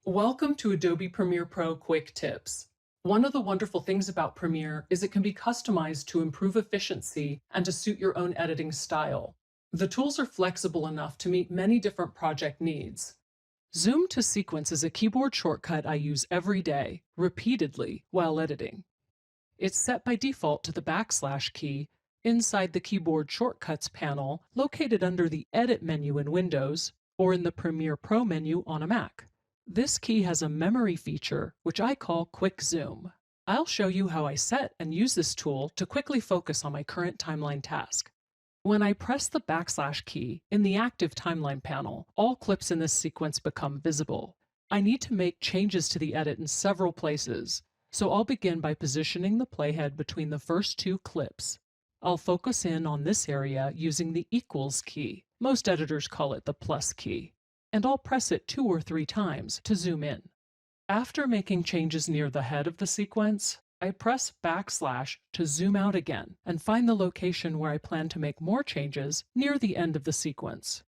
Welcome to Adobe Premiere Pro Quick Tips. One of the wonderful things about Premiere is it can be customized to improve efficiency and to suit your own editing style. The tools are flexible enough to meet many different project needs. Zoom to sequence is a keyboard shortcut I use every day, repeatedly, while editing. It's set by default to the backslash key inside the keyboard shortcuts panel located under the Edit menu in Windows or in the Premiere Pro menu on a Mac. This key has a memory feature, which I call Quick Zoom. I'll show you how I set and use this tool to quickly focus on my current timeline task. When I press the backslash key in the active timeline panel, all clips in this sequence become visible. I need to make changes to the edit in several places, so I'll begin by positioning the playhead between the first two clips. I'll focus in on this area using the equals key. Most editors call it the plus key. And I'll press it 2 or 3 times to zoom in. After making changes near the head of the sequence, I press backslash to zoom out again and find the location where I plan to make more changes near the end of the sequence.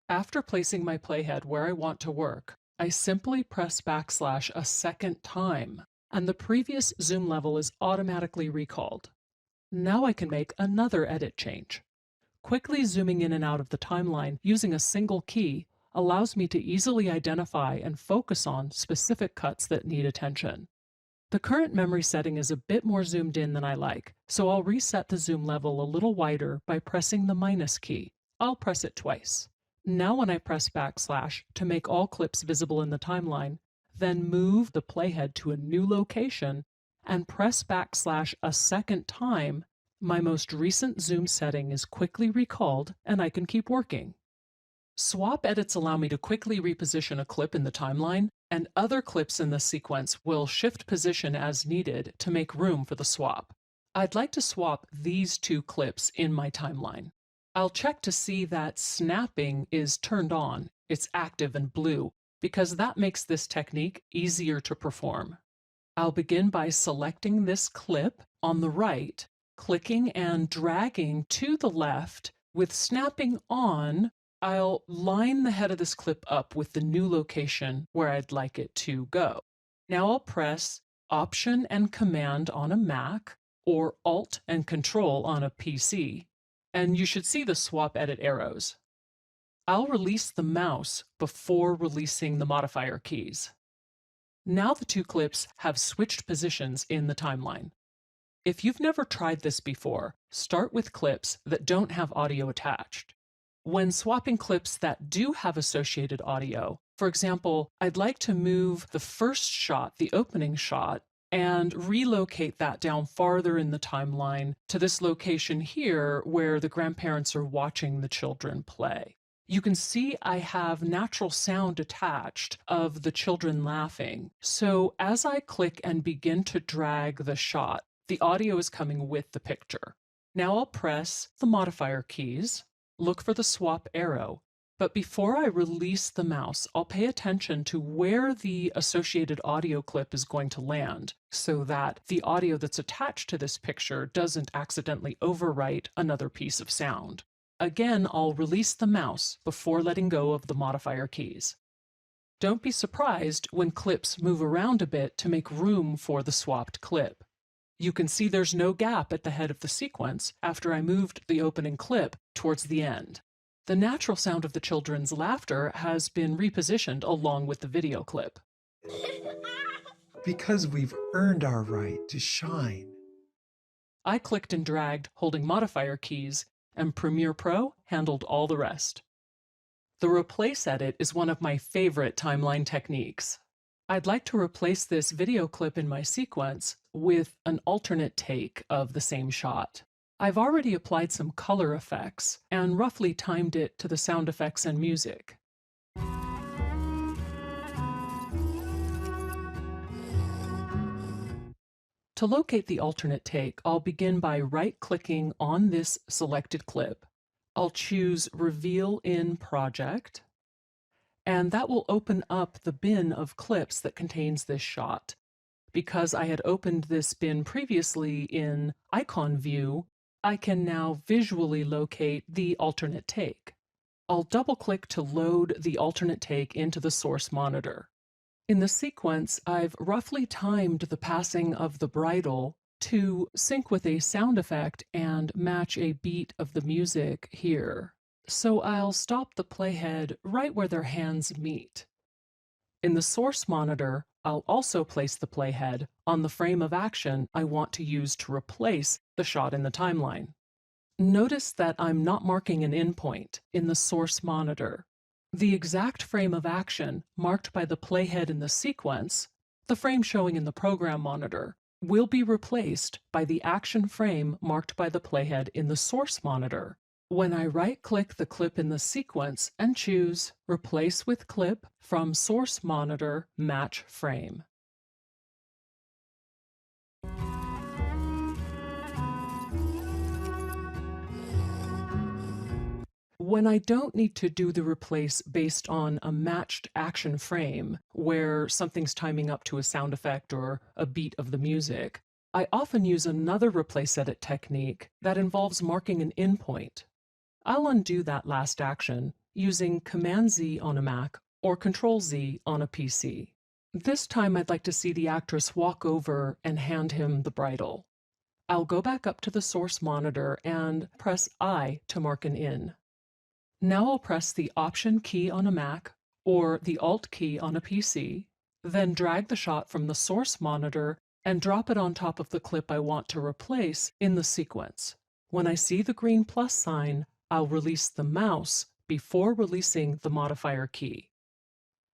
After placing my playhead where I want to work, I simply press backslash a second time, and the previous zoom level is automatically recalled. Now I can make another edit change. Quickly zooming in and out of the timeline using a single key allows me to easily identify and focus on specific cuts that need attention. The current memory setting is a bit more zoomed in than I like, so I'll reset the zoom level a little wider by pressing the minus key. I'll press it twice. Now when I press backslash to make all clips visible in the timeline, then move the playhead to a new location and press backslash a second time, my most recent zoom setting is quickly recalled and I can keep working. Swap edits allow me to quickly reposition a clip in the timeline, and other clips in the sequence will shift position as needed to make room for the swap. I'd like to swap these 2 clips in my timeline. I'll check to see that snapping is turned on, it's active and blue, because that makes this technique easier to perform. I'll begin by selecting this clip on the right, clicking and dragging to the left. With snapping on, I'll line the head of this clip up with the new location where I'd like it to go. Now I'll press Option and Command on a Mac or Alt and Control on a PC, and you should see the swap edit arrows. I'll release the mouse before releasing the modifier keys. Now the 2 clips have switched positions in the timeline. If you've never tried this before, start with clips that don't have audio attached. When swapping clips that do have associated audio, for example, I'd like to move the first shot, the opening shot, and relocate that down farther in the timeline to this location here where the grandparents are watching the children play. You can see I have natural sound attached of the children laughing. So as I click and begin to drag the shot, the audio is coming with the picture. Now I'll press the modifier keys. Look for the swap arrow, but before I release the mouse, I'll pay attention to where the associated audio clip is going to land so that the audio that's attached to this picture doesn't accidentally overwrite another piece of sound. Again, I'll release the mouse before letting go of the modifier keys. Don't be surprised when clips move around a bit to make room for the swapped clip. You can see there's no gap at the head of the sequence after I moved the opening clip towards the end. The natural sound of the children's laughter has been repositioned along with the video clip. Because we've earned our right to shine. I clicked and dragged holding modifier keys, and Premiere Pro handled all the rest. The replace edit is one of my favorite timeline techniques. I'd like to replace this video clip in my sequence with an alternate take of the same shot. I've already applied some color effects and roughly timed it to the sound effects and music. To locate the alternate take, I'll begin by right-clicking on this selected clip. I'll choose Reveal in Project, and that will open up the bin of clips that contains this shot. Because I had opened this bin previously in Icon View, I can now visually locate the alternate take. I'll double-click to load the alternate take into the source monitor. In the sequence, I've roughly timed the passing of the bridle to sync with a sound effect and match a beat of the music here. So I'll stop the playhead right where their hands meet. In the source monitor, I'll also place the playhead on the frame of action I want to use to replace the shot in the timeline. Notice that I'm not marking an endpoint in the source monitor. The exact frame of action marked by the playhead in the sequence, the frame showing in the program monitor, will be replaced by the action frame marked by the playhead in the source monitor when I right-click the clip in the sequence and choose Replace with Clip from Source Monitor Match Frame. When I don't need to do the replace based on a matched action frame, where something's timing up to a sound effect or a beat of the music, I often use another replace edit technique that involves marking an endpoint. I'll undo that last action using Command-Z on a Mac or Control-Z on a PC. This time I'd like to see the actress walk over and hand him the bridle. I'll go back up to the source monitor and press I to mark an in. Now I'll press the Option key on a Mac or the Alt key on a PC, then drag the shot from the source monitor and drop it on top of the clip I want to replace in the sequence. When I see the green plus sign, I'll release the mouse before releasing the modifier key.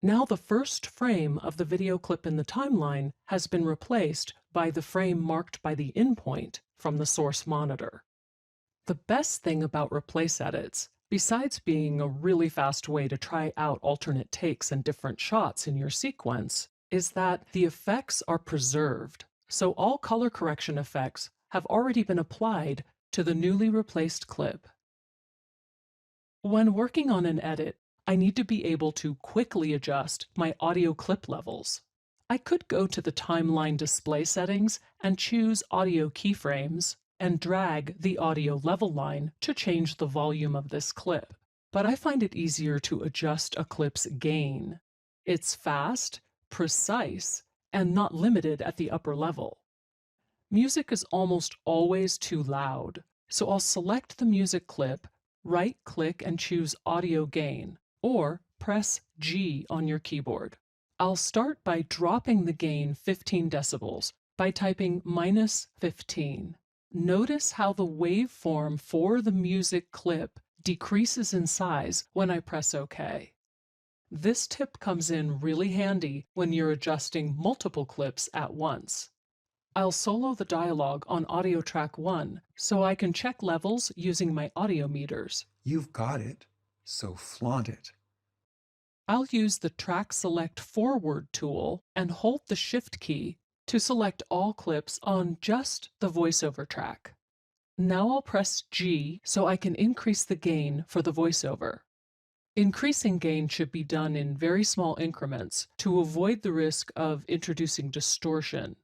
Now the first frame of the video clip in the timeline has been replaced by the frame marked by the endpoint from the source monitor. The best thing about replace edits, besides being a really fast way to try out alternate takes and different shots in your sequence, is that the effects are preserved, so all color correction effects have already been applied to the newly replaced clip. When working on an edit, I need to be able to quickly adjust my audio clip levels. I could go to the timeline display settings and choose audio keyframes and drag the audio level line to change the volume of this clip. But I find it easier to adjust a clip's gain. It's fast, precise, and not limited at the upper level. Music is almost always too loud, so I'll select the music clip, right-click and choose Audio Gain, or press G on your keyboard. I'll start by dropping the gain 15 decibels by typing -15. Notice how the waveform for the music clip decreases in size when I press OK. This tip comes in really handy when you're adjusting multiple clips at once. I'll solo the dialogue on audio track 1 so I can check levels using my audio meters. You've got it, so flaunt it. I'll use the Track Select Forward tool and hold the Shift key to select all clips on just the voiceover track. Now I'll press G so I can increase the gain for the voiceover. Increasing gain should be done in very small increments to avoid the risk of introducing distortion.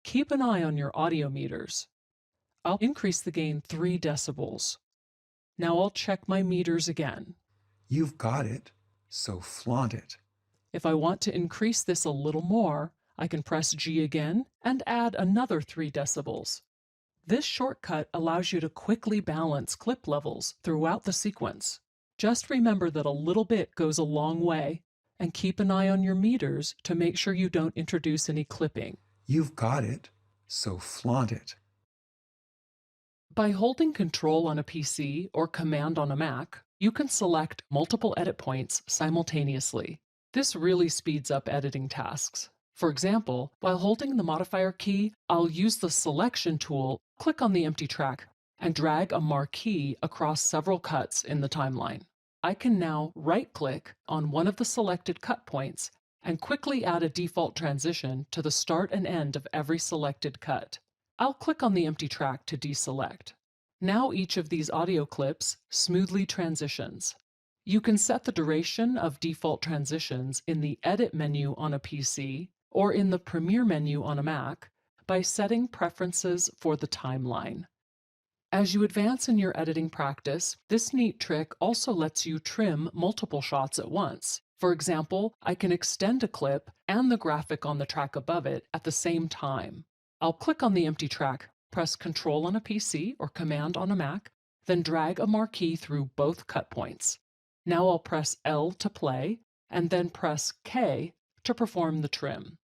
Keep an eye on your audio meters. I'll increase the gain 3 decibels. Now I'll check my meters again. You've got it, so flaunt it. If I want to increase this a little more, I can press G again and add another 3 decibels. This shortcut allows you to quickly balance clip levels throughout the sequence. Just remember that a little bit goes a long way, and keep an eye on your meters to make sure you don't introduce any clipping. You've got it, so flaunt it. By holding Control on a PC or Command on a Mac, you can select multiple edit points simultaneously. This really speeds up editing tasks. For example, while holding the modifier key, I'll use the Selection tool, click on the empty track, and drag a marquee across several cuts in the timeline. I can now right-click on one of the selected cut points and quickly add a default transition to the start and end of every selected cut. I'll click on the empty track to deselect. Now each of these audio clips smoothly transitions. You can set the duration of default transitions in the Edit menu on a PC or in the Premiere menu on a Mac by setting preferences for the timeline. As you advance in your editing practice, this neat trick also lets you trim multiple shots at once. For example, I can extend a clip and the graphic on the track above it at the same time. I'll click on the empty track, press Ctrl on a PC or Command on a Mac, then drag a marquee through both cut points. Now I'll press L to play, and then press K to perform the trim.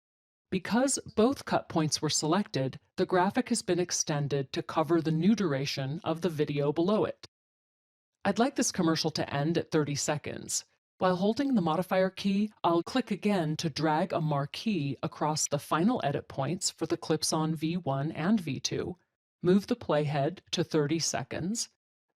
Because both cut points were selected, the graphic has been extended to cover the new duration of the video below it. I'd like this commercial to end at 30 seconds. While holding the modifier key, I'll click again to drag a marquee across the final edit points for the clips on V1 and V2, move the playhead to 30 seconds,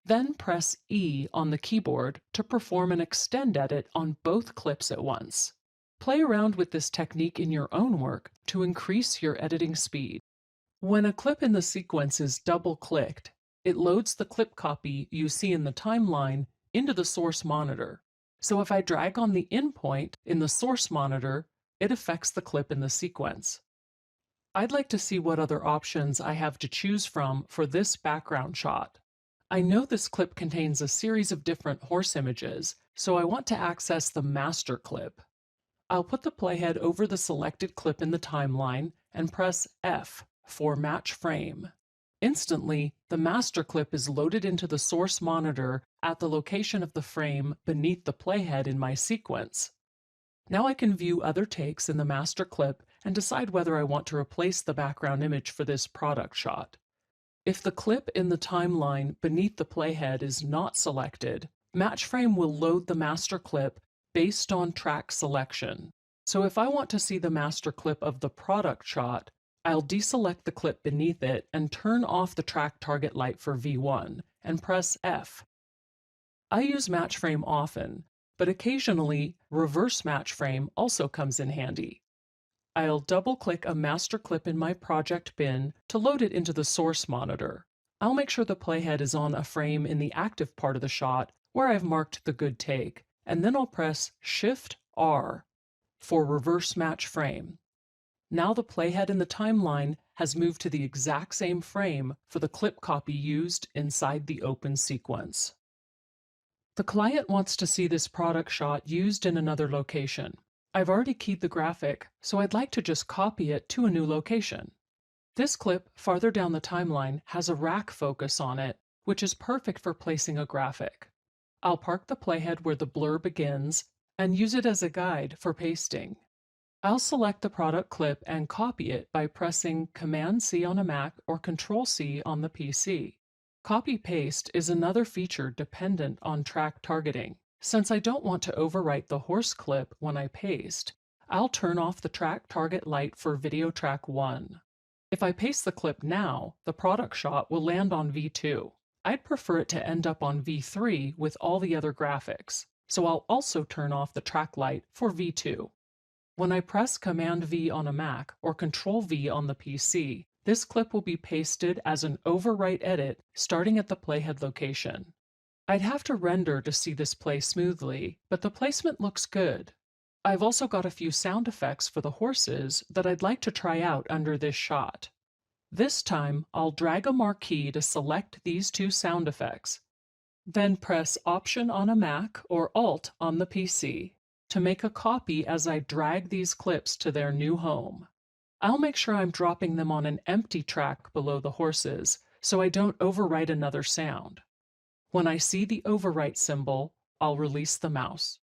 then press E on the keyboard to perform an extend edit on both clips at once. Play around with this technique in your own work to increase your editing speed. When a clip in the sequence is double-clicked, it loads the clip copy you see in the timeline into the source monitor. So if I drag on the in point in the source monitor, it affects the clip in the sequence. I'd like to see what other options I have to choose from for this background shot. I know this clip contains a series of different horse images, so I want to access the master clip. I'll put the playhead over the selected clip in the timeline and press F for match frame. Instantly, the master clip is loaded into the source monitor at the location of the frame beneath the playhead in my sequence. Now I can view other takes in the master clip and decide whether I want to replace the background image for this product shot. If the clip in the timeline beneath the playhead is not selected, match frame will load the master clip based on track selection. So if I want to see the master clip of the product shot, I'll deselect the clip beneath it and turn off the track target light for V1 and press F. I use match frame often, but occasionally reverse match frame also comes in handy. I'll double-click a master clip in my project bin to load it into the source monitor. I'll make sure the playhead is on a frame in the active part of the shot where I've marked the good take, and then I'll press Shift-R for reverse match frame. Now the playhead in the timeline has moved to the exact same frame for the clip copy used inside the open sequence. The client wants to see this product shot used in another location. I've already keyed the graphic, so I'd like to just copy it to a new location. This clip farther down the timeline has a rack focus on it, which is perfect for placing a graphic. I'll park the playhead where the blur begins and use it as a guide for pasting. I'll select the product clip and copy it by pressing Command-C on a Mac or Control-C on the PC. Copy-paste is another feature dependent on track targeting. Since I don't want to overwrite the horse clip when I paste, I'll turn off the track target light for video track 1. If I paste the clip now, the product shot will land on V2. I'd prefer it to end up on V3 with all the other graphics, so I'll also turn off the track light for V2. When I press Command-V on a Mac or Control-V on the PC, this clip will be pasted as an overwrite edit starting at the playhead location. I'd have to render to see this play smoothly, but the placement looks good. I've also got a few sound effects for the horses that I'd like to try out under this shot. This time, I'll drag a marquee to select these two sound effects, then press Option on a Mac or Alt on the PC to make a copy as I drag these clips to their new home. I'll make sure I'm dropping them on an empty track below the horses so I don't overwrite another sound. When I see the overwrite symbol, I'll release the mouse.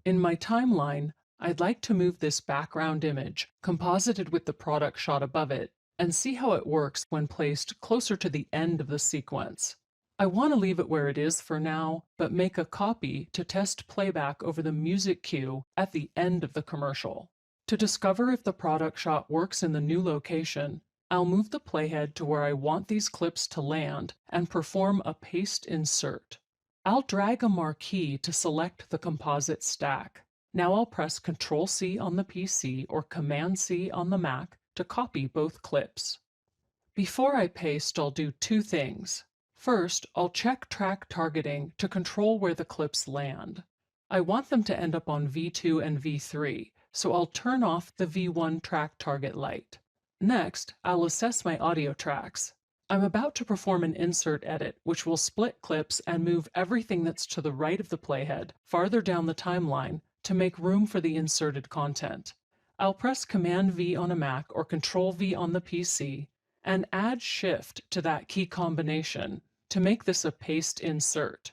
In my timeline, I'd like to move this background image, composited with the product shot above it, and see how it works when placed closer to the end of the sequence. I want to leave it where it is for now, but make a copy to test playback over the music cue at the end of the commercial. To discover if the product shot works in the new location, I'll move the playhead to where I want these clips to land and perform a paste insert. I'll drag a marquee to select the composite stack. Now I'll press Ctrl-C on the PC or Command-C on the Mac to copy both clips. Before I paste, I'll do two things. First, I'll check track targeting to control where the clips land. I want them to end up on V2 and V3, so I'll turn off the V1 track target light. Next, I'll assess my audio tracks. I'm about to perform an insert edit, which will split clips and move everything that's to the right of the playhead farther down the timeline to make room for the inserted content. I'll press Command V on a Mac or Control V on the PC and add Shift to that key combination to make this a paste insert.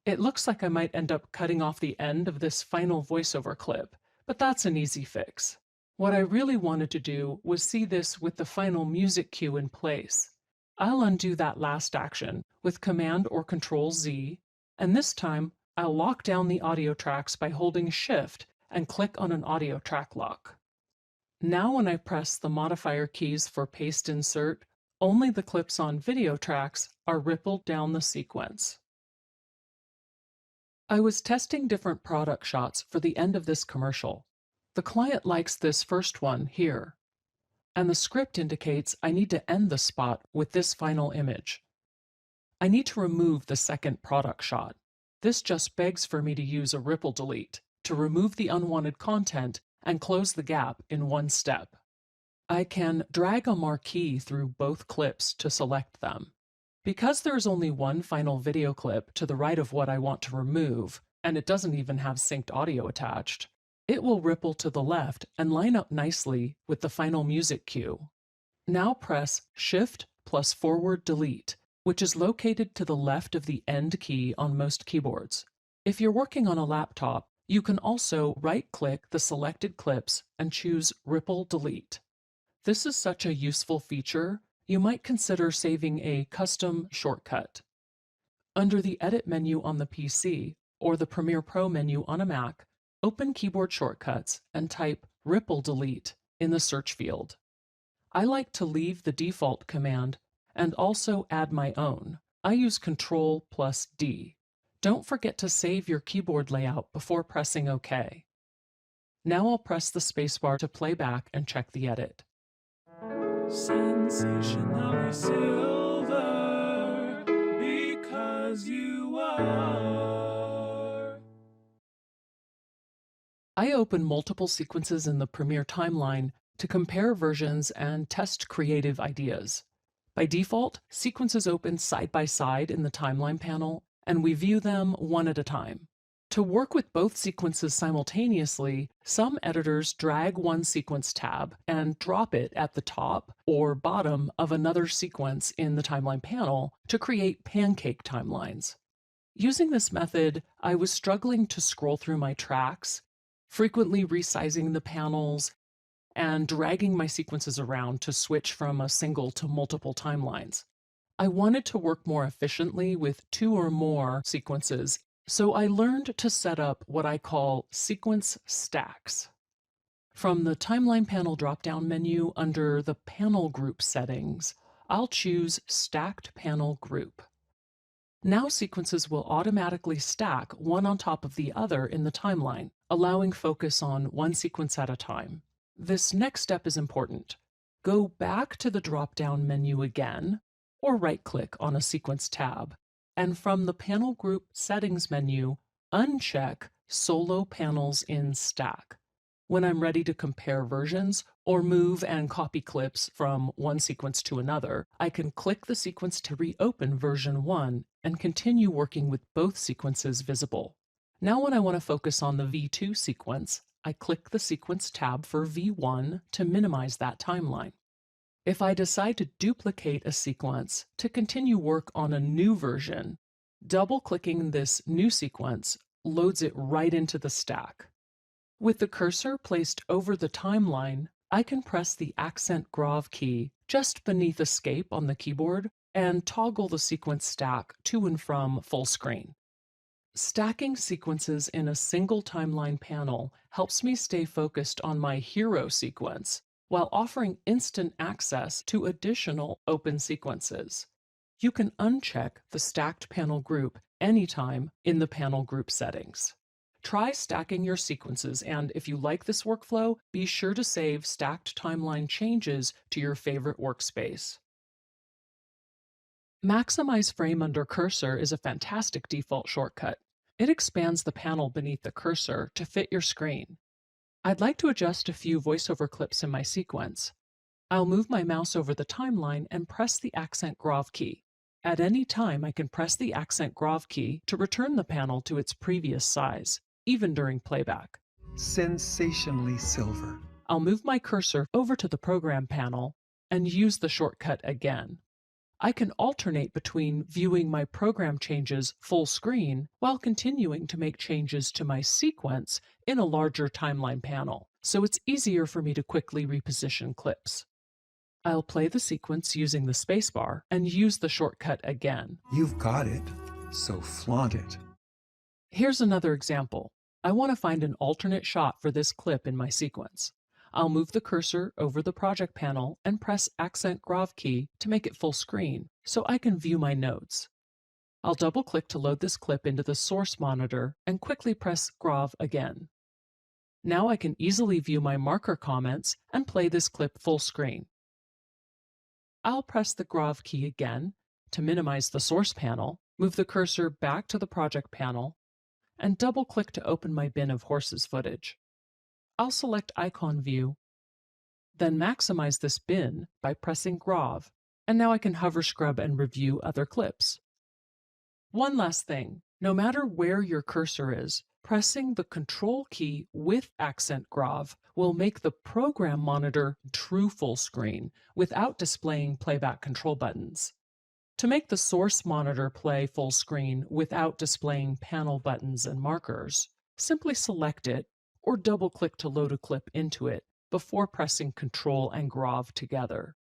It looks like I might end up cutting off the end of this final voiceover clip, but that's an easy fix. What I really wanted to do was see this with the final music cue in place. I'll undo that last action with Command or Control Z, and this time I'll lock down the audio tracks by holding Shift and click on an audio track lock. Now when I press the modifier keys for paste insert, only the clips on video tracks are rippled down the sequence. I was testing different product shots for the end of this commercial. The client likes this first one here, and the script indicates I need to end the spot with this final image. I need to remove the second product shot. This just begs for me to use a ripple delete to remove the unwanted content and close the gap in one step. I can drag a marquee through both clips to select them. Because there's only one final video clip to the right of what I want to remove, and it doesn't even have synced audio attached, it will ripple to the left and line up nicely with the final music cue. Now press Shift plus forward delete, which is located to the left of the End key on most keyboards. If you're working on a laptop, you can also right-click the selected clips and choose Ripple Delete. This is such a useful feature, you might consider saving a custom shortcut. Under the Edit menu on the PC or the Premiere Pro menu on a Mac, open Keyboard Shortcuts and type Ripple Delete in the search field. I like to leave the default command and also add my own. I use Ctrl plus D. Don't forget to save your keyboard layout before pressing OK. Now I'll press the spacebar to play back and check the edit. Sensationally silver, because you are. I open multiple sequences in the Premiere timeline to compare versions and test creative ideas. By default, sequences open side by side in the timeline panel, and we view them one at a time. To work with both sequences simultaneously, some editors drag one sequence tab and drop it at the top or bottom of another sequence in the timeline panel to create pancake timelines. Using this method, I was struggling to scroll through my tracks, frequently resizing the panels, and dragging my sequences around to switch from a single to multiple timelines. I wanted to work more efficiently with two or more sequences, so I learned to set up what I call sequence stacks. From the timeline panel drop-down menu under the panel group settings, I'll choose Stacked Panel Group. Now sequences will automatically stack one on top of the other in the timeline, allowing focus on one sequence at a time. This next step is important. Go back to the drop-down menu again, or right-click on a sequence tab, and from the Panel Group Settings menu, uncheck Solo Panels in Stack. When I'm ready to compare versions or move and copy clips from one sequence to another, I can click the sequence to reopen version 1 and continue working with both sequences visible. Now when I want to focus on the V2 sequence, I click the Sequence tab for V1 to minimize that timeline. If I decide to duplicate a sequence to continue work on a new version, double-clicking this new sequence loads it right into the stack. With the cursor placed over the timeline, I can press the Accent Grave key just beneath Escape on the keyboard and toggle the sequence stack to and from full screen. Stacking sequences in a single timeline panel helps me stay focused on my hero sequence while offering instant access to additional open sequences. You can uncheck the Stacked Panel Group anytime in the Panel Group settings. Try stacking your sequences, and if you like this workflow, be sure to save stacked timeline changes to your favorite workspace. Maximize Frame Under Cursor is a fantastic default shortcut. It expands the panel beneath the cursor to fit your screen. I'd like to adjust a few voiceover clips in my sequence. I'll move my mouse over the timeline and press the Accent Grave key. At any time, I can press the Accent Grave key to return the panel to its previous size, even during playback. Sensationally silver. I'll move my cursor over to the Program panel and use the shortcut again. I can alternate between viewing my program changes full screen while continuing to make changes to my sequence in a larger timeline panel, so it's easier for me to quickly reposition clips. I'll play the sequence using the spacebar and use the shortcut again. You've got it, so flaunt it. Here's another example. I want to find an alternate shot for this clip in my sequence. I'll move the cursor over the project panel and press Accent Grave key to make it full screen so I can view my notes. I'll double-click to load this clip into the source monitor and quickly press Grave again. Now I can easily view my marker comments and play this clip full screen. I'll press the Grave key again to minimize the source panel, move the cursor back to the project panel, and double-click to open my bin of horses footage. I'll select Icon View, then maximize this bin by pressing Grave, and now I can hover scrub and review other clips. One last thing, no matter where your cursor is, pressing the Control key with Accent Grave will make the program monitor true full screen without displaying playback control buttons. To make the source monitor play full screen without displaying panel buttons and markers, simply select it or double-click to load a clip into it before pressing Control and Grave together.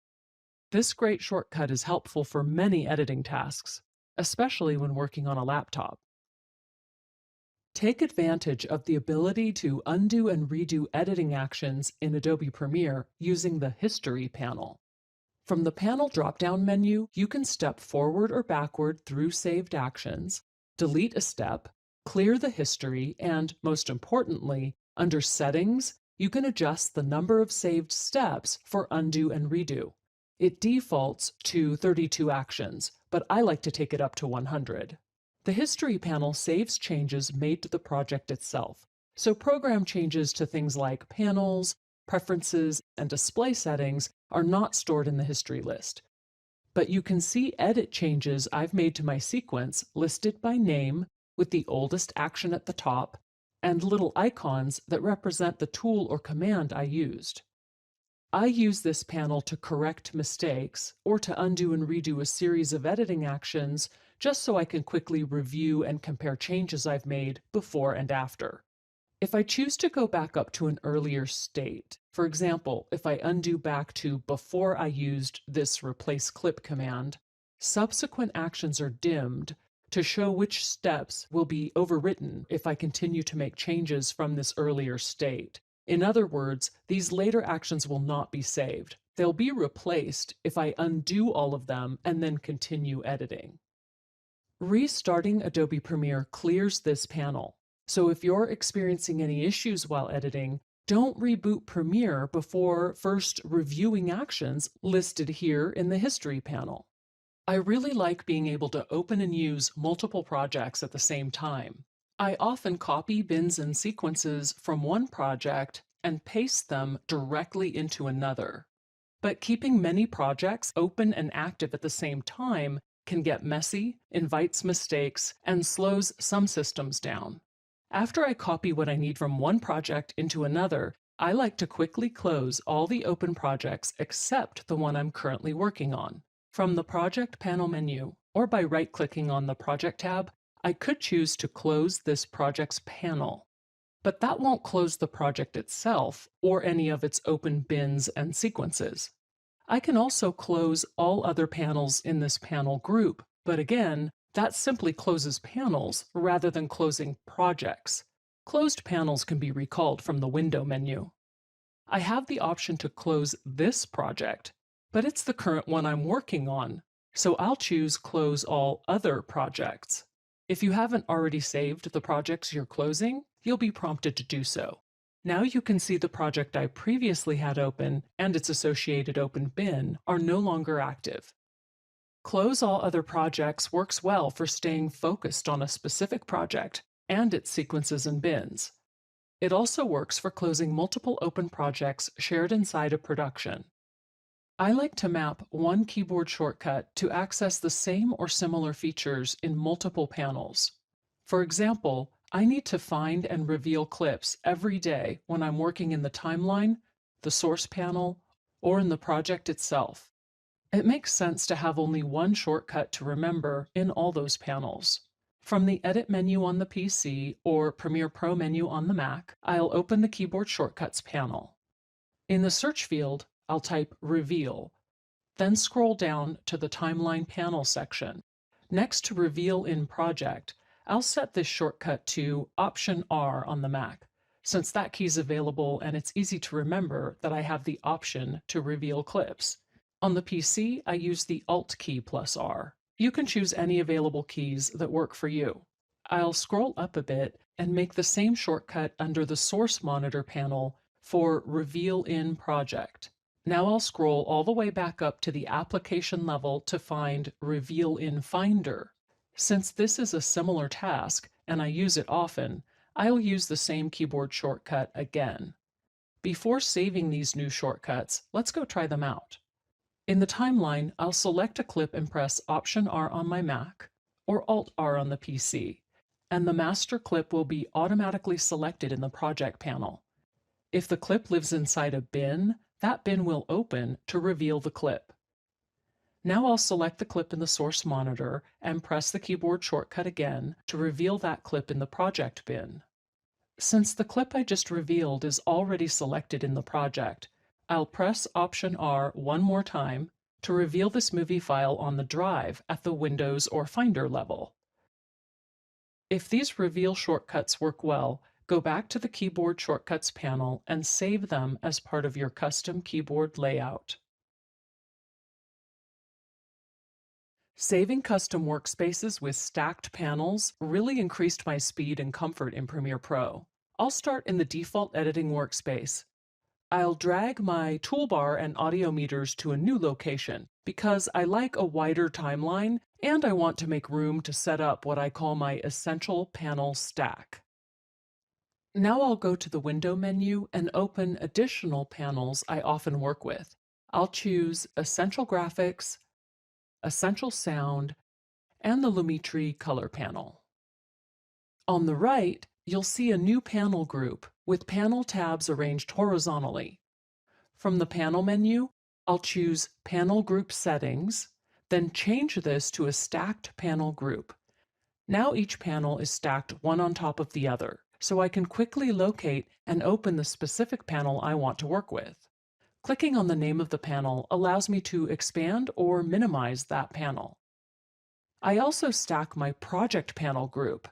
This great shortcut is helpful for many editing tasks, especially when working on a laptop. Take advantage of the ability to undo and redo editing actions in Adobe Premiere using the History panel. From the panel drop-down menu, you can step forward or backward through saved actions, delete a step, clear the history, and, most importantly, under Settings, you can adjust the number of saved steps for undo and redo. It defaults to 32 actions, but I like to take it up to 100. The History panel saves changes made to the project itself, so program changes to things like panels, preferences, and display settings are not stored in the history list. But you can see edit changes I've made to my sequence listed by name with the oldest action at the top and little icons that represent the tool or command I used. I use this panel to correct mistakes or to undo and redo a series of editing actions just so I can quickly review and compare changes I've made before and after. If I choose to go back up to an earlier state, for example, if I undo back to before I used this replace clip command, subsequent actions are dimmed to show which steps will be overwritten if I continue to make changes from this earlier state. In other words, these later actions will not be saved. They'll be replaced if I undo all of them and then continue editing. Restarting Adobe Premiere clears this panel. So if you're experiencing any issues while editing, don't reboot Premiere before first reviewing actions listed here in the History panel. I really like being able to open and use multiple projects at the same time. I often copy bins and sequences from one project and paste them directly into another. But keeping many projects open and active at the same time can get messy, invites mistakes, and slows some systems down. After I copy what I need from one project into another, I like to quickly close all the open projects except the one I'm currently working on. From the Project panel menu, or by right-clicking on the Project tab, I could choose to close this project's panel. But that won't close the project itself or any of its open bins and sequences. I can also close all other panels in this panel group, but again, that simply closes panels rather than closing projects. Closed panels can be recalled from the Window menu. I have the option to close this project, but it's the current one I'm working on, so I'll choose Close All Other Projects. If you haven't already saved the projects you're closing, you'll be prompted to do so. Now you can see the project I previously had open and its associated open bin are no longer active. Close All Other Projects works well for staying focused on a specific project and its sequences and bins. It also works for closing multiple open projects shared inside a production. I like to map one keyboard shortcut to access the same or similar features in multiple panels. For example, I need to find and reveal clips every day when I'm working in the timeline, the source panel, or in the project itself. It makes sense to have only one shortcut to remember in all those panels. From the Edit menu on the PC or Premiere Pro menu on the Mac, I'll open the Keyboard Shortcuts panel. In the search field, I'll type Reveal, then scroll down to the Timeline panel section. Next to Reveal in Project, I'll set this shortcut to Option R on the Mac, since that key's available and it's easy to remember that I have the option to reveal clips. On the PC, I use the Alt key plus R. You can choose any available keys that work for you. I'll scroll up a bit and make the same shortcut under the Source Monitor panel for Reveal in Project. Now I'll scroll all the way back up to the application level to find Reveal in Finder. Since this is a similar task and I use it often, I'll use the same keyboard shortcut again. Before saving these new shortcuts, let's go try them out. In the timeline, I'll select a clip and press Option R on my Mac or Alt R on the PC, and the master clip will be automatically selected in the project panel. If the clip lives inside a bin, that bin will open to reveal the clip. Now I'll select the clip in the source monitor and press the keyboard shortcut again to reveal that clip in the project bin. Since the clip I just revealed is already selected in the project, I'll press Option R one more time to reveal this movie file on the drive at the Windows or Finder level. If these reveal shortcuts work well, go back to the Keyboard Shortcuts panel and save them as part of your custom keyboard layout. Saving custom workspaces with stacked panels really increased my speed and comfort in Premiere Pro. I'll start in the default editing workspace. I'll drag my toolbar and audio meters to a new location because I like a wider timeline and I want to make room to set up what I call my essential panel stack. Now I'll go to the Window menu and open additional panels I often work with. I'll choose Essential Graphics, Essential Sound, and the Lumetri Color panel. On the right, you'll see a new panel group with panel tabs arranged horizontally. From the Panel menu, I'll choose Panel Group Settings, then change this to a stacked panel group. Now each panel is stacked one on top of the other, so I can quickly locate and open the specific panel I want to work with. Clicking on the name of the panel allows me to expand or minimize that panel. I also stack my project panel group,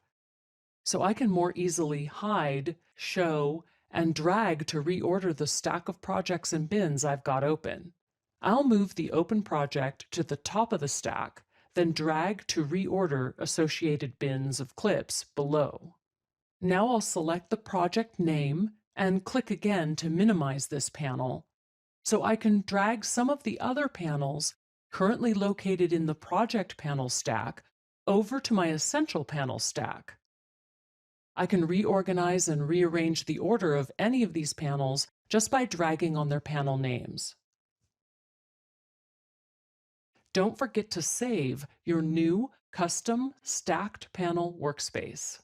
so I can more easily hide, show, and drag to reorder the stack of projects and bins I've got open. I'll move the open project to the top of the stack, then drag to reorder associated bins of clips below. Now I'll select the project name and click again to minimize this panel, so I can drag some of the other panels currently located in the project panel stack over to my essential panel stack. I can reorganize and rearrange the order of any of these panels just by dragging on their panel names. Don't forget to save your new custom stacked panel workspace.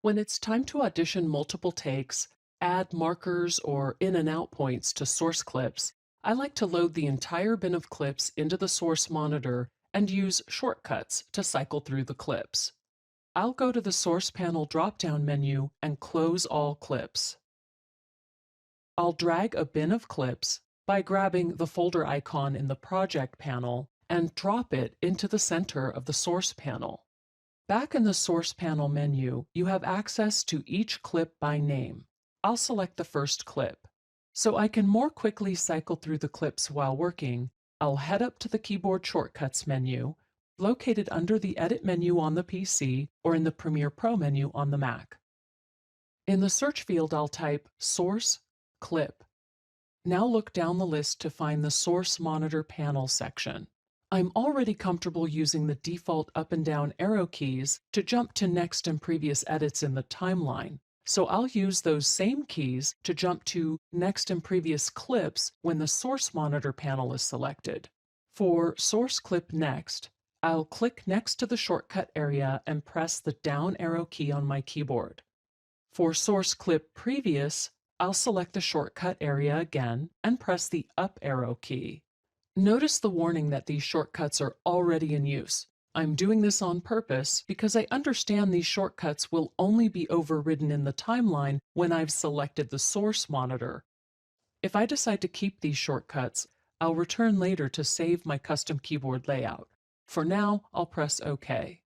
When it's time to audition multiple takes, add markers or in and out points to source clips, I like to load the entire bin of clips into the source monitor and use shortcuts to cycle through the clips. I'll go to the Source Panel drop-down menu and close all clips. I'll drag a bin of clips by grabbing the folder icon in the Project panel and drop it into the center of the Source panel. Back in the Source Panel menu, you have access to each clip by name. I'll select the first clip. So I can more quickly cycle through the clips while working, I'll head up to the Keyboard Shortcuts menu, located under the Edit menu on the PC or in the Premiere Pro menu on the Mac. In the search field, I'll type Source Clip. Now look down the list to find the Source Monitor Panel section. I'm already comfortable using the default up and down arrow keys to jump to next and previous edits in the timeline, So I'll use those same keys to jump to Next and Previous Clips when the Source Monitor panel is selected. For Source Clip Next, I'll click next to the shortcut area and press the down arrow key on my keyboard. For Source Clip Previous, I'll select the shortcut area again and press the up arrow key. Notice the warning that these shortcuts are already in use. I'm doing this on purpose because I understand these shortcuts will only be overridden in the timeline when I've selected the source monitor. If I decide to keep these shortcuts, I'll return later to save my custom keyboard layout. For now, I'll press OK.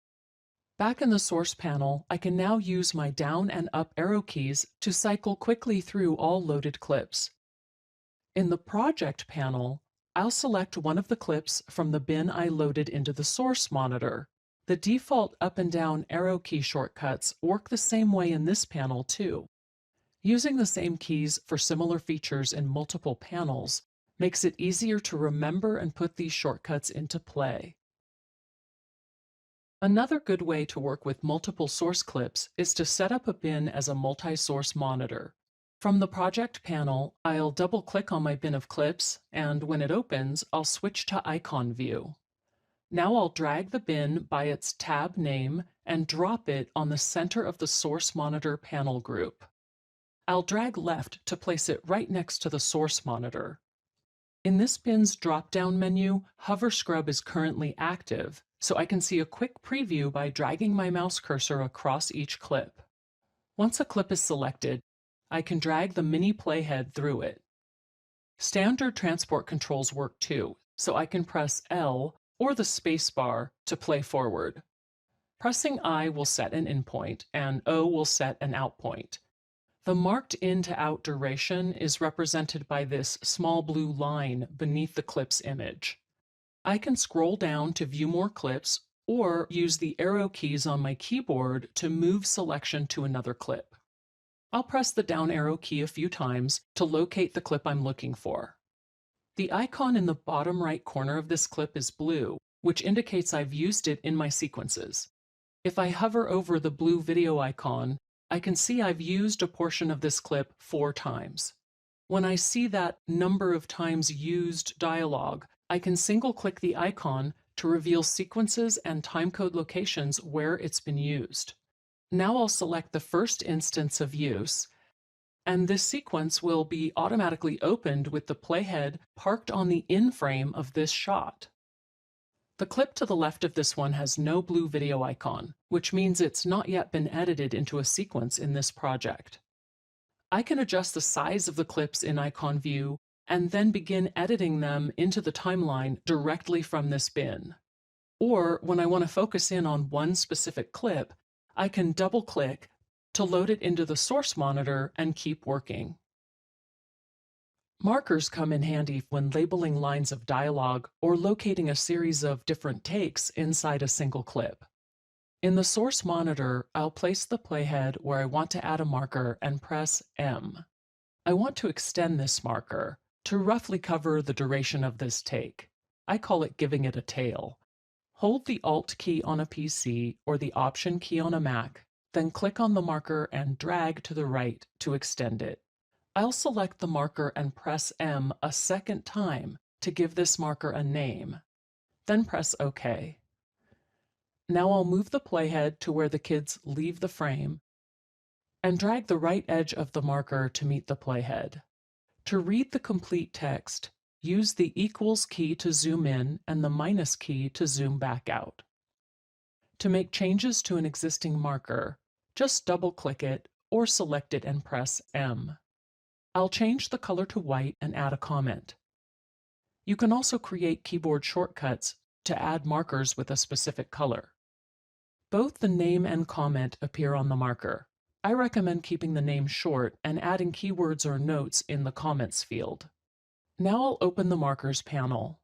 Back in the source panel, I can now use my down and up arrow keys to cycle quickly through all loaded clips. In the project panel, I'll select one of the clips from the bin I loaded into the source monitor. The default up and down arrow key shortcuts work the same way in this panel too. Using the same keys for similar features in multiple panels makes it easier to remember and put these shortcuts into play. Another good way to work with multiple source clips is to set up a bin as a multi-source monitor. From the project panel, I'll double-click on my bin of clips, and when it opens, I'll switch to icon view. Now I'll drag the bin by its tab name and drop it on the center of the source monitor panel group. I'll drag left to place it right next to the source monitor. In this bin's drop-down menu, Hover Scrub is currently active, so I can see a quick preview by dragging my mouse cursor across each clip. Once a clip is selected, I can drag the mini playhead through it. Standard transport controls work too, so I can press L or the spacebar to play forward. Pressing I will set an in point, and O will set an out point. The marked in to out duration is represented by this small blue line beneath the clip's image. I can scroll down to view more clips or use the arrow keys on my keyboard to move selection to another clip. I'll press the down arrow key a few times to locate the clip I'm looking for. The icon in the bottom right corner of this clip is blue, which indicates I've used it in my sequences. If I hover over the blue video icon, I can see I've used a portion of this clip 4 times. When I see that number of times used dialog, I can single-click the icon to reveal sequences and timecode locations where it's been used. Now I'll select the first instance of use, and this sequence will be automatically opened with the playhead parked on the in frame of this shot. The clip to the left of this one has no blue video icon, which means it's not yet been edited into a sequence in this project. I can adjust the size of the clips in icon view and then begin editing them into the timeline directly from this bin. Or when I want to focus in on one specific clip, I can double-click to load it into the source monitor and keep working. Markers come in handy when labeling lines of dialogue or locating a series of different takes inside a single clip. In the source monitor, I'll place the playhead where I want to add a marker and press M. I want to extend this marker to roughly cover the duration of this take. I call it giving it a tail. Hold the Alt key on a PC or the Option key on a Mac, then click on the marker and drag to the right to extend it. I'll select the marker and press M a second time to give this marker a name, then press OK. Now I'll move the playhead to where the kids leave the frame and drag the right edge of the marker to meet the playhead. To read the complete text, use the equals key to zoom in and the minus key to zoom back out. To make changes to an existing marker, just double-click it or select it and press M. I'll change the color to white and add a comment. You can also create keyboard shortcuts to add markers with a specific color. Both the name and comment appear on the marker. I recommend keeping the name short and adding keywords or notes in the comments field. Now I'll open the markers panel.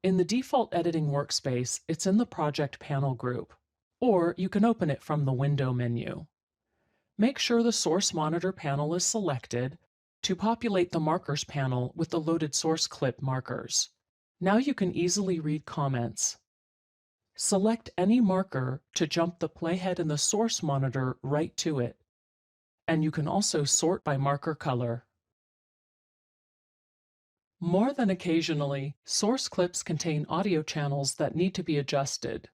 In the default editing workspace, it's in the project panel group, or you can open it from the window menu. Make sure the source monitor panel is selected to populate the markers panel with the loaded source clip markers. Now you can easily read comments. Select any marker to jump the playhead in the source monitor right to it. and you can also sort by marker color. More than occasionally, source clips contain audio channels that need to be adjusted.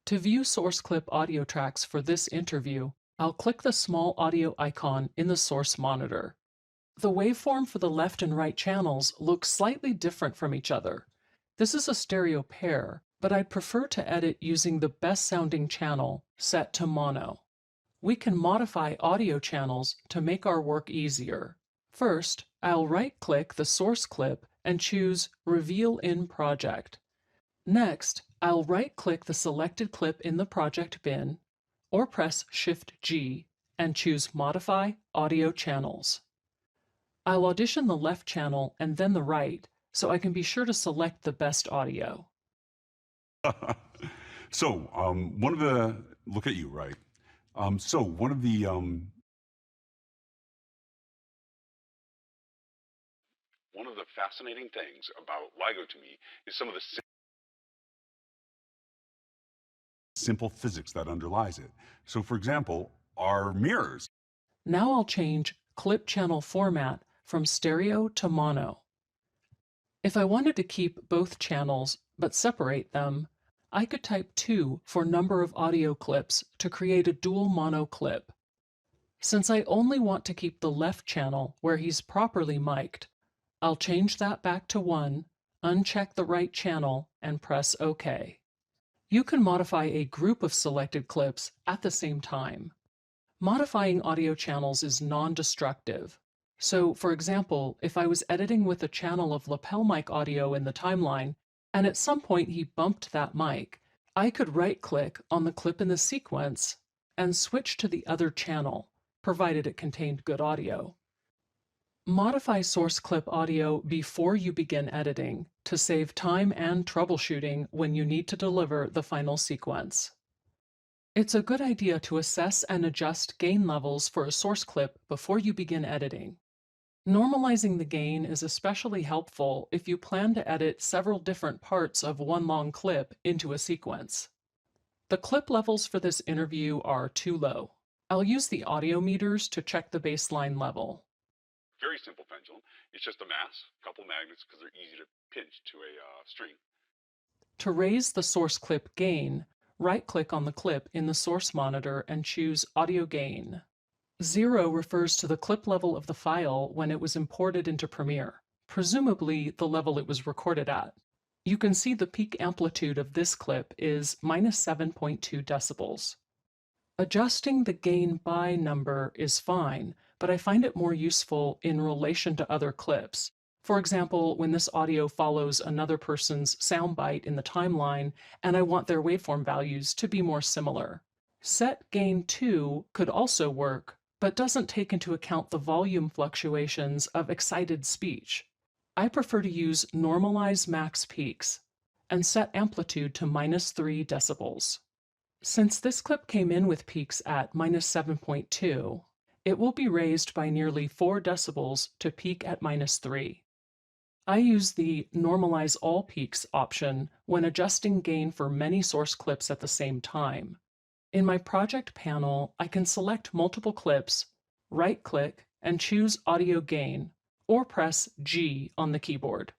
To view source clip audio tracks for this interview, I'll click the small audio icon in the source monitor. The waveform for the left and right channels looks slightly different from each other. This is a stereo pair, but I'd prefer to edit using the best sounding channel set to mono. We can modify audio channels to make our work easier. First, I'll right-click the source clip and choose Reveal in Project. Next, I'll right-click the selected clip in the project bin, or press Shift-G and choose Modify Audio Channels. I'll audition the left channel and then the right, so I can be sure to select the best audio. One of the, look at you, right? One of the, one of the fascinating things about LIGO to me is some of the simple physics that underlies it. So for example, our mirrors. Now I'll change clip channel format from stereo to mono. If I wanted to keep both channels but separate them, I could type 2 for number of audio clips to create a dual mono clip. Since I only want to keep the left channel where he's properly mic'd, I'll change that back to 1, uncheck the right channel, and press OK. You can modify a group of selected clips at the same time. Modifying audio channels is non-destructive. So, for example, if I was editing with a channel of lapel mic audio in the timeline, and at some point he bumped that mic, I could right-click on the clip in the sequence and switch to the other channel, provided it contained good audio. Modify source clip audio before you begin editing to save time and troubleshooting when you need to deliver the final sequence. It's a good idea to assess and adjust gain levels for a source clip before you begin editing. Normalizing the gain is especially helpful if you plan to edit several different parts of one long clip into a sequence. The clip levels for this interview are too low. I'll use the audio meters to check the baseline level. Very simple pendulum. It's just a mass, a couple magnets because they're easy to pinch to a string. To raise the source clip gain, right-click on the clip in the source monitor and choose Audio Gain. 0 refers to the clip level of the file when it was imported into Premiere, presumably the level it was recorded at. You can see the peak amplitude of this clip is -7.2 decibels. Adjusting the gain by number is fine, but I find it more useful in relation to other clips. For example, when this audio follows another person's soundbite in the timeline and I want their waveform values to be more similar. Set gain 2 could also work, but doesn't take into account the volume fluctuations of excited speech. I prefer to use normalize max peaks and set amplitude to -3 decibels. Since this clip came in with peaks at -7.2, it will be raised by nearly 4 decibels to peak at -3. I use the Normalize All Peaks option when adjusting gain for many source clips at the same time. In my project panel, I can select multiple clips, right-click, and choose Audio Gain, or press G on the keyboard.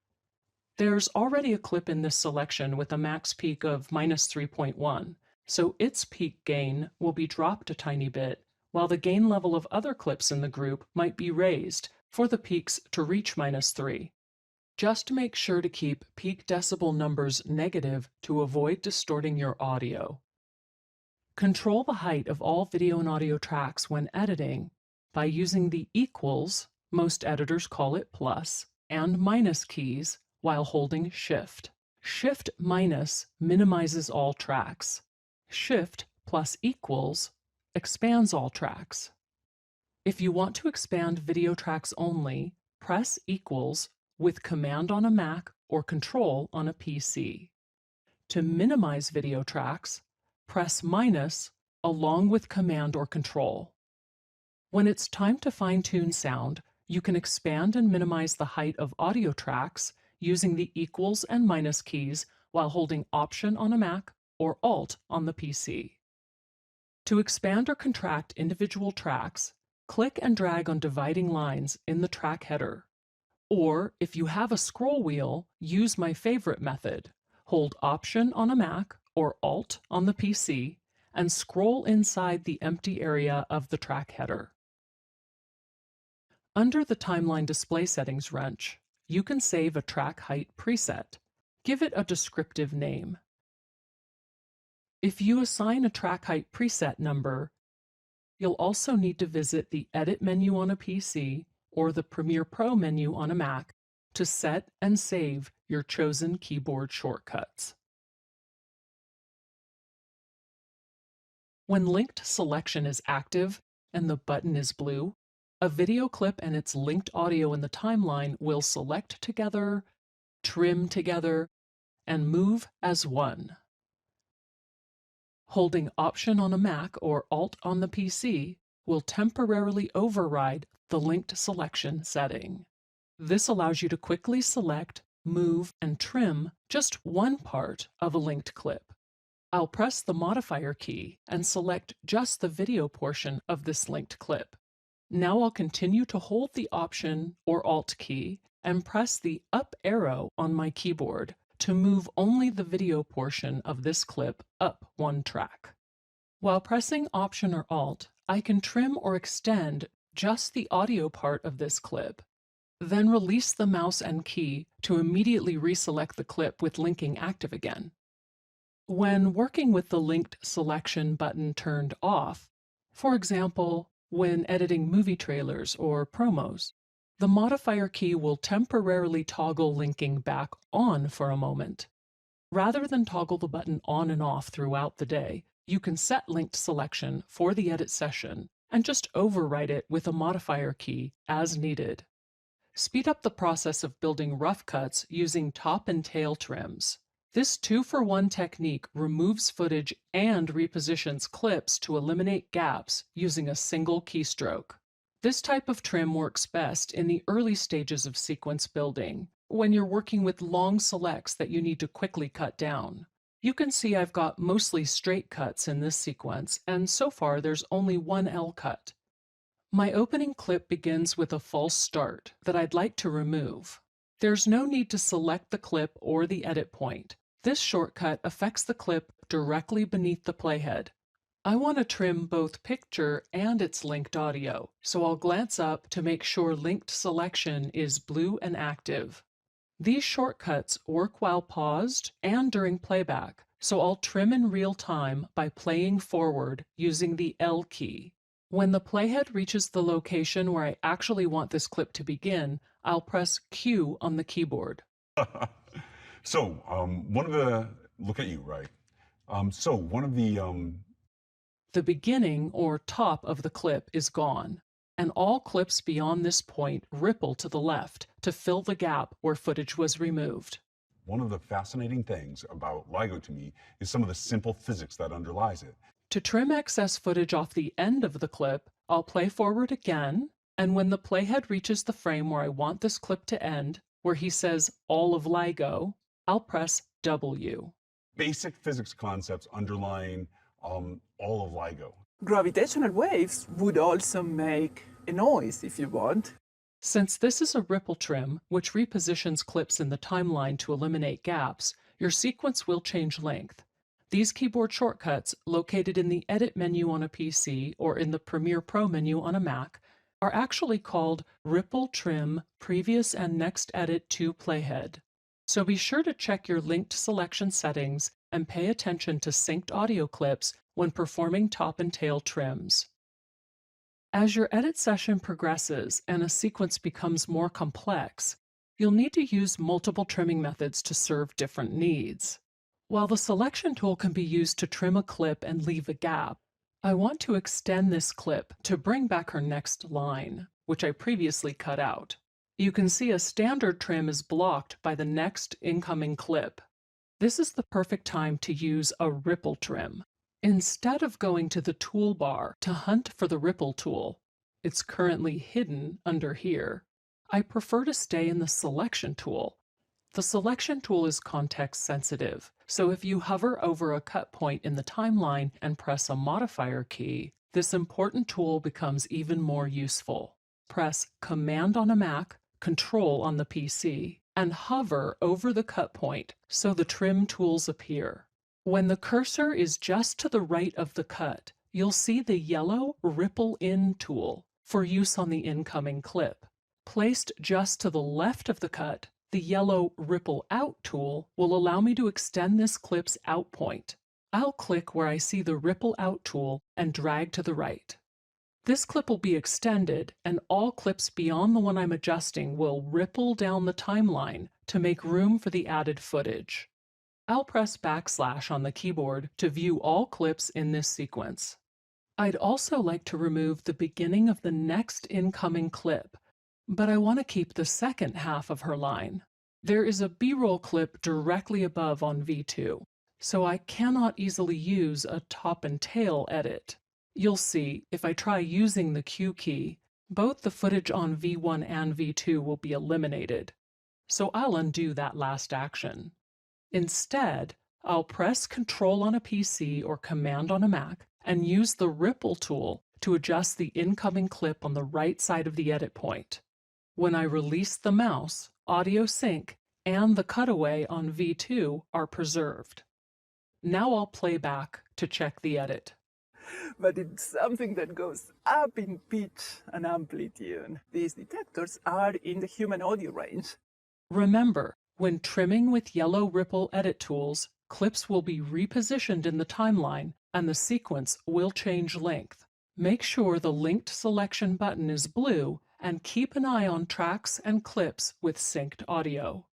There's already a clip in this selection with a max peak of -3.1, so its peak gain will be dropped a tiny bit, while the gain level of other clips in the group might be raised for the peaks to reach -3. Just make sure to keep peak decibel numbers negative to avoid distorting your audio. Control the height of all video and audio tracks when editing by using the equals, most editors call it plus, and minus keys while holding Shift. Shift minus minimizes all tracks. Shift plus equals expands all tracks. If you want to expand video tracks only, press equals with Command on a Mac or Control on a PC. To minimize video tracks, press minus along with Command or Control. When it's time to fine-tune sound, you can expand and minimize the height of audio tracks using the equals and minus keys while holding Option on a Mac or Alt on the PC. To expand or contract individual tracks, click and drag on dividing lines in the track header. Or, if you have a scroll wheel, use my favorite method. Hold Option on a Mac or Alt on the PC and scroll inside the empty area of the track header. Under the Timeline Display Settings wrench, you can save a track height preset. Give it a descriptive name. If you assign a track height preset number, you'll also need to visit the Edit menu on a PC or the Premiere Pro menu on a Mac to set and save your chosen keyboard shortcuts. When linked selection is active and the button is blue, a video clip and its linked audio in the timeline will select together, trim together, and move as one. Holding Option on a Mac or Alt on the PC will temporarily override the linked selection setting. This allows you to quickly select, move, and trim just one part of a linked clip. I'll press the modifier key and select just the video portion of this linked clip. Now I'll continue to hold the Option or Alt key and press the up arrow on my keyboard to move only the video portion of this clip up one track. While pressing Option or Alt, I can trim or extend just the audio part of this clip, then release the mouse and key to immediately reselect the clip with linking active again. When working with the linked selection button turned off, for example, when editing movie trailers or promos, the modifier key will temporarily toggle linking back on for a moment. Rather than toggle the button on and off throughout the day, you can set linked selection for the edit session and just override it with a modifier key as needed. Speed up the process of building rough cuts using top and tail trims. This 2-for-1 technique removes footage and repositions clips to eliminate gaps using a single keystroke. This type of trim works best in the early stages of sequence building, when you're working with long selects that you need to quickly cut down. You can see I've got mostly straight cuts in this sequence, and so far there's only one L cut. My opening clip begins with a false start that I'd like to remove. There's no need to select the clip or the edit point. This shortcut affects the clip directly beneath the playhead. I want to trim both picture and its linked audio, so I'll glance up to make sure linked selection is blue and active. These shortcuts work while paused and during playback, so I'll trim in real time by playing forward using the L key. When the playhead reaches the location where I actually want this clip to begin, I'll press Q on the keyboard. Look at you, right? The beginning or top of the clip is gone, and all clips beyond this point ripple to the left to fill the gap where footage was removed. One of the fascinating things about LIGO to me is some of the simple physics that underlies it. To trim excess footage off the end of the clip, I'll play forward again, and when the playhead reaches the frame where I want this clip to end, where he says all of LIGO, I'll press W. Basic physics concepts underlying all of LIGO. Gravitational waves would also make a noise if you want. Since this is a ripple trim, which repositions clips in the timeline to eliminate gaps, your sequence will change length. These keyboard shortcuts, located in the Edit menu on a PC or in the Premiere Pro menu on a Mac, are actually called Ripple Trim Previous and Next Edit to Playhead. So be sure to check your linked selection settings and pay attention to synced audio clips when performing top and tail trims. As your edit session progresses and a sequence becomes more complex, you'll need to use multiple trimming methods to serve different needs. While the selection tool can be used to trim a clip and leave a gap, I want to extend this clip to bring back her next line, which I previously cut out. You can see a standard trim is blocked by the next incoming clip. This is the perfect time to use a ripple trim. Instead of going to the toolbar to hunt for the ripple tool, it's currently hidden under here, I prefer to stay in the selection tool. The selection tool is context sensitive, so if you hover over a cut point in the timeline and press a modifier key, this important tool becomes even more useful. Press Command on a Mac, Control on the PC, and hover over the cut point so the trim tools appear. When the cursor is just to the right of the cut, you'll see the yellow Ripple In tool for use on the incoming clip. Placed just to the left of the cut, the yellow Ripple Out tool will allow me to extend this clip's out point. I'll click where I see the Ripple Out tool and drag to the right. This clip will be extended, and all clips beyond the one I'm adjusting will ripple down the timeline to make room for the added footage. I'll press / on the keyboard to view all clips in this sequence. I'd also like to remove the beginning of the next incoming clip, but I want to keep the second half of her line. There is a B-roll clip directly above on V2, so I cannot easily use a top and tail edit. You'll see, if I try using the Q key, both the footage on V1 and V2 will be eliminated, so I'll undo that last action. Instead, I'll press Control on a PC or Command on a Mac and use the Ripple tool to adjust the incoming clip on the right side of the edit point. When I release the mouse, audio sync and the cutaway on V2 are preserved. Now I'll play back to check the edit. But it's something that goes up in pitch and amplitude. These detectors are in the human audio range. Remember, when trimming with yellow Ripple edit tools, clips will be repositioned in the timeline and the sequence will change length. Make sure the linked selection button is blue and keep an eye on tracks and clips with synced audio.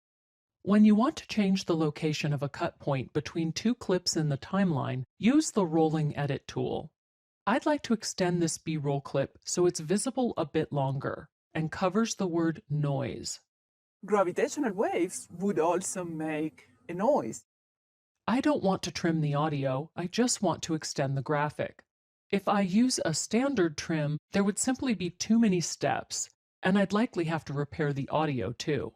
When you want to change the location of a cut point between two clips in the timeline, use the Rolling Edit tool. I'd like to extend this B-roll clip so it's visible a bit longer and covers the word noise. Gravitational waves would also make a noise. I don't want to trim the audio, I just want to extend the graphic. If I use a standard trim, there would simply be too many steps, and I'd likely have to repair the audio too.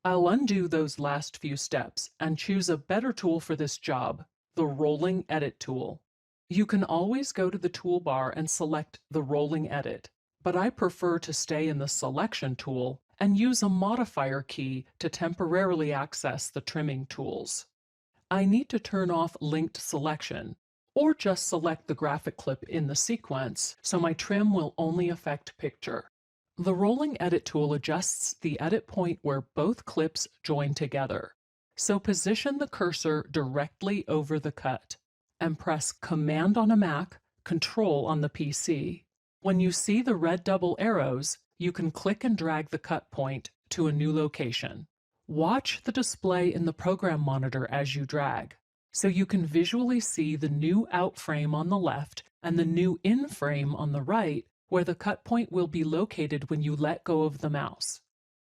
I'll undo those last few steps and choose a better tool for this job, the Rolling Edit tool. You can always go to the toolbar and select the Rolling Edit, but I prefer to stay in the Selection tool and use a modifier key to temporarily access the trimming tools. I need to turn off linked selection, or just select the graphic clip in the sequence so my trim will only affect picture. The Rolling Edit tool adjusts the edit point where both clips join together, so position the cursor directly over the cut and press Command on a Mac, Control on the PC. When you see the red double arrows, you can click and drag the cut point to a new location. Watch the display in the program monitor as you drag, so you can visually see the new out frame on the left and the new in frame on the right, where the cut point will be located when you let go of the mouse.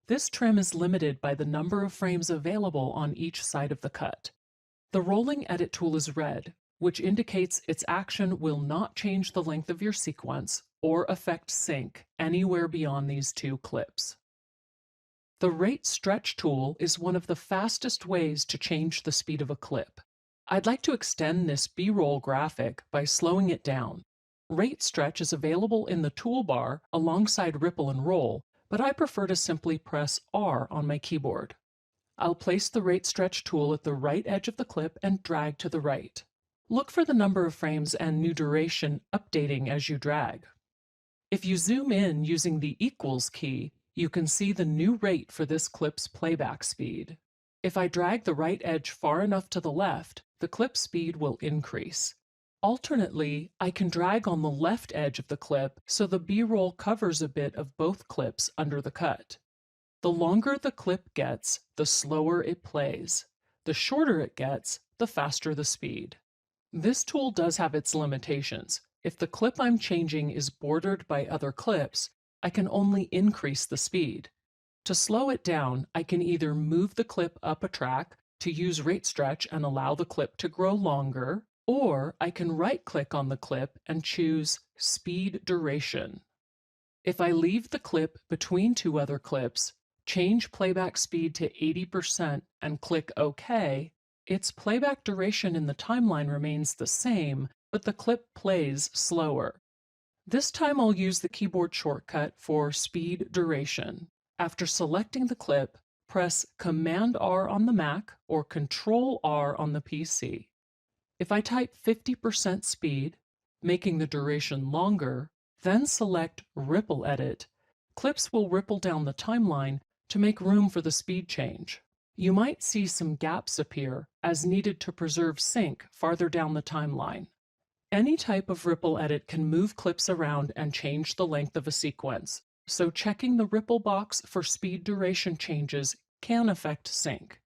This trim is limited by the number of frames available on each side of the cut. The Rolling Edit tool is red, which indicates its action will not change the length of your sequence or affect sync anywhere beyond these two clips. The Rate Stretch tool is one of the fastest ways to change the speed of a clip. I'd like to extend this B-roll graphic by slowing it down. Rate Stretch is available in the toolbar alongside Ripple and Roll, but I prefer to simply press R on my keyboard. I'll place the Rate Stretch tool at the right edge of the clip and drag to the right. Look for the number of frames and new duration updating as you drag. If you zoom in using the equals key, you can see the new rate for this clip's playback speed. If I drag the right edge far enough to the left, the clip speed will increase. Alternately, I can drag on the left edge of the clip so the B-roll covers a bit of both clips under the cut. The longer the clip gets, the slower it plays. The shorter it gets, the faster the speed. This tool does have its limitations. If the clip I'm changing is bordered by other clips, I can only increase the speed. To slow it down, I can either move the clip up a track to use Rate Stretch and allow the clip to grow longer, or I can right-click on the clip and choose Speed Duration. If I leave the clip between two other clips, change playback speed to 80% and click OK, its playback duration in the timeline remains the same, but the clip plays slower. This time I'll use the keyboard shortcut for speed duration. After selecting the clip, press Command R on the Mac or Control R on the PC. If I type 50% speed, making the duration longer, then select Ripple Edit, clips will ripple down the timeline to make room for the speed change. You might see some gaps appear as needed to preserve sync farther down the timeline. Any type of ripple edit can move clips around and change the length of a sequence, so checking the ripple box for speed duration changes can affect sync.